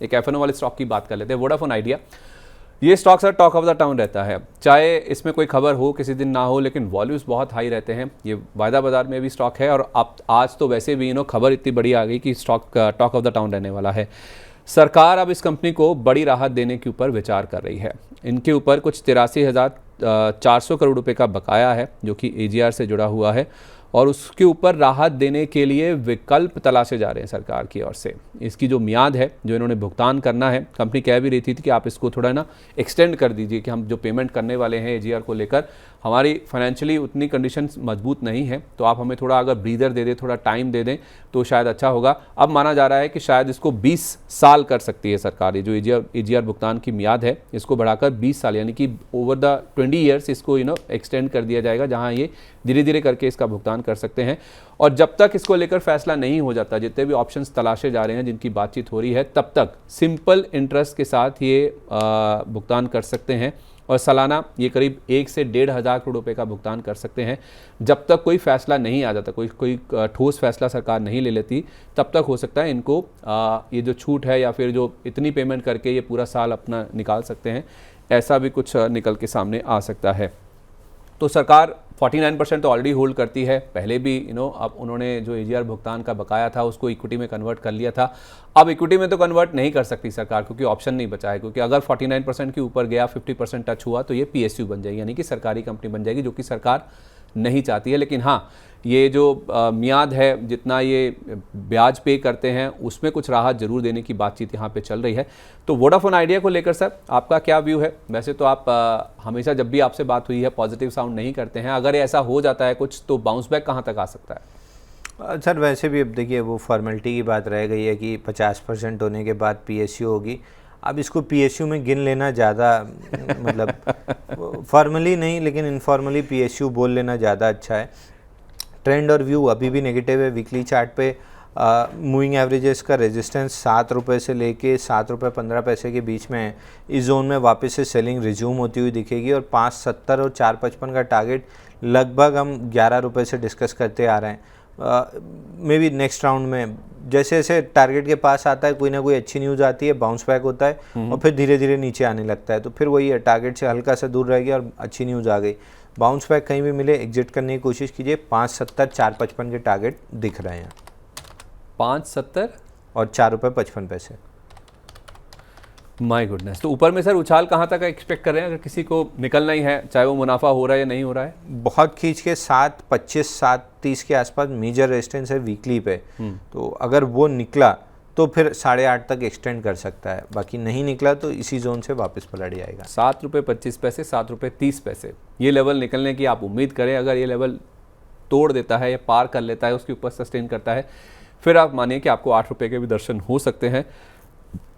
एक एफएनओ वाले स्टॉक की बात कर लेते हैं, वोडाफोन आइडिया। ये stock sir talk of the town रहता है, चाहे इसमें कोई खबर हो किसी दिन ना हो, लेकिन वॉल्यूम्स बहुत हाई रहते हैं। ये वायदा बाजार में भी स्टॉक है और अब आज तो वैसे भी खबर इतनी बड़ी आ गई कि stock talk of the town रहने वाला है। सरकार अब इस कंपनी को बड़ी राहत देने के ऊपर विचार कर रही है। इनके ऊपर कुछ 83,400 करोड़ रुपए का बकाया है जो कि AGR से जुड़ा हुआ है और उसके ऊपर राहत देने के लिए विकल्प तलाशे जा रहे हैं सरकार की ओर से। इसकी जो मियाद है जो इन्होंने भुगतान करना है, कंपनी कह भी रही थी कि आप इसको थोड़ा ना एक्सटेंड कर दीजिए कि हम जो पेमेंट करने वाले हैं AGR को लेकर, हमारी फाइनेंशियली उतनी कंडीशन मजबूत नहीं है, तो आप हमें थोड़ा अगर ब्रीदर दे दें, थोड़ा टाइम दे दें तो शायद अच्छा होगा। अब माना जा रहा है कि शायद इसको 20 साल कर सकती है सरकार। ये जो AGR भुगतान की मियाद है इसको बढ़ाकर 20 साल यानी कि ओवर द 20 ईयर्स इसको एक्सटेंड कर दिया जाएगा, जहाँ ये धीरे धीरे करके इसका भुगतान कर सकते हैं। और जब तक इसको लेकर फैसला नहीं हो जाता, जितने भी ऑप्शंस तलाशे जा रहे हैं, जिनकी बातचीत हो रही है, तब तक सिंपल इंटरेस्ट के साथ ये भुगतान कर सकते हैं और सालाना ये करीब 1 से 1,500 करोड़ रुपए का भुगतान कर सकते हैं। जब तक कोई फैसला नहीं आ जाता, कोई ठोस फैसला सरकार नहीं ले लेती, तब तक हो सकता है इनको ये जो छूट है या फिर जो इतनी पेमेंट करके ये पूरा साल अपना निकाल सकते हैं, ऐसा भी कुछ निकल के सामने आ सकता है। तो सरकार 49% तो ऑलरेडी होल्ड करती है। पहले भी अब उन्होंने जो AGR भुगतान का बकाया था उसको इक्विटी में कन्वर्ट कर लिया था। अब इक्विटी में तो कन्वर्ट नहीं कर सकती सरकार क्योंकि ऑप्शन नहीं बचा है, क्योंकि अगर 49% के ऊपर गया, 50% टच हुआ तो ये PSU बन जाएगी, यानी कि सरकारी कंपनी बन जाएगी, जो कि सरकार नहीं चाहती है। लेकिन हाँ, ये जो मियाद है, जितना ये ब्याज पे करते हैं, उसमें कुछ राहत जरूर देने की बातचीत यहाँ पे चल रही है। तो वोडाफोन आइडिया को लेकर सर आपका क्या व्यू है? वैसे तो आप हमेशा जब भी आपसे बात हुई है पॉजिटिव साउंड नहीं करते हैं, अगर ऐसा हो जाता है कुछ तो बाउंस बैक कहाँ तक आ सकता है? सर वैसे भी अब देखिए वो फॉर्मेलिटी की बात रह गई है कि 50% होने के बाद PSU होगी। अब इसको PSU में गिन लेना ज़्यादा मतलब फॉर्मली नहीं लेकिन इनफॉर्मली PSU बोल लेना ज़्यादा अच्छा है। ट्रेंड और व्यू अभी भी नेगेटिव है। वीकली चार्ट पे मूविंग एवरेजेस का रेजिस्टेंस 7 रुपये से लेके 7 रुपये 15 पैसे के बीच में है। इस जोन में वापस से सेलिंग रिज्यूम होती हुई दिखेगी और 5.70 और 4.55 का टारगेट लगभग हम 11 रुपये से डिस्कस करते आ रहे हैं। मे बी नेक्स्ट राउंड में जैसे जैसे टारगेट के पास आता है कोई ना कोई अच्छी न्यूज़ आती है, बाउंस बैक होता है और फिर धीरे धीरे नीचे आने लगता है। तो फिर वही है, टारगेट से हल्का सा दूर रहेगी और अच्छी न्यूज़ आ गई, बाउंस बैक कहीं भी मिले एग्जिट करने की कोशिश कीजिए। 5.70 4.55 के टारगेट दिख रहे हैं, 5.70 और 4 रुपये 55 पैसे। My goodness. तो ऊपर में सर उछाल कहाँ तक एक्सपेक्ट कर रहे हैं अगर किसी को निकलना ही है, चाहे वो मुनाफा हो रहा है या नहीं हो रहा है? बहुत खींच के 7.25 7.30 के आसपास मेजर रेजिस्टेंस है वीकली पे, तो अगर वो निकला तो फिर 8.5 तक एक्सटेंड कर सकता है, बाकी नहीं निकला तो इसी जोन से वापस पलट जाएगा। 7 रुपये 25 पैसे, 7 रुपये 30 पैसे, ये लेवल निकलने की आप उम्मीद करें। अगर ये लेवल तोड़ देता है या पार कर लेता है, उसके ऊपर सस्टेन करता है, फिर आप मानिए कि आपको 8 रुपये के भी दर्शन हो सकते हैं।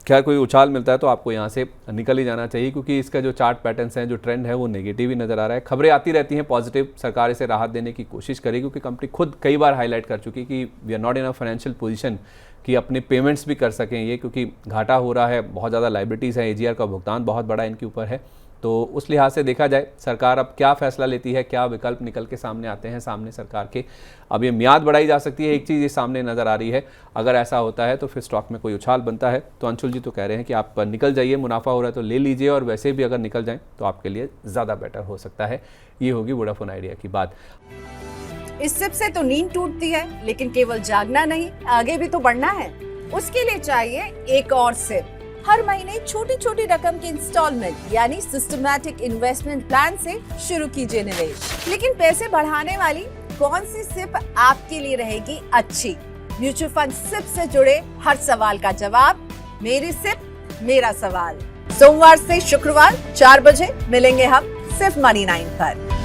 खैर कोई उछाल मिलता है तो आपको यहाँ से निकल ही जाना चाहिए, क्योंकि इसका जो चार्ट पैटर्न्स हैं, जो ट्रेंड है वो नेगेटिव ही नज़र आ रहा है। खबरें आती रहती हैं पॉजिटिव, सरकार इसे राहत देने की कोशिश करेगी, क्योंकि कंपनी खुद कई बार हाईलाइट कर चुकी कि we are not in a financial position कि अपने पेमेंट्स भी कर सकें ये, क्योंकि घाटा हो रहा है, बहुत ज़्यादा लाइबिलिटीज़ है, AGR का भुगतान बहुत बड़ा इनके ऊपर है। तो उस लिहाज से देखा जाए सरकार अब क्या फैसला लेती है, क्या विकल्प निकल के सामने आते हैं सामने सरकार के। अब ये मियाद बढ़ाई जा सकती है, एक चीज़ ये सामने नज़र आ रही है। अगर ऐसा होता है तो फिर स्टॉक में कोई उछाल बनता है। तो अंशुल जी तो कह रहे हैं कि आप निकल जाइए, मुनाफा हो रहा है तो ले लीजिए, और वैसे भी अगर निकल जाएं तो आपके लिए ज़्यादा बेटर हो सकता है। ये होगी वोडाफोन आइडिया की बात। इस सिप से तो नींद टूटती है, लेकिन केवल जागना नहीं, आगे भी तो बढ़ना है। उसके लिए चाहिए एक और सिप। हर महीने छोटी छोटी रकम की इंस्टॉलमेंट यानी सिस्टमैटिक इन्वेस्टमेंट प्लान से शुरू कीजिए निवेश। लेकिन पैसे बढ़ाने वाली कौन सी सिप आपके लिए रहेगी अच्छी? म्यूचुअल फंड सिप से जुड़े हर सवाल का जवाब मेरी सिप मेरा सवाल। सोमवार से शुक्रवार 4 बजे मिलेंगे हम सिर्फ मनी 9 पर।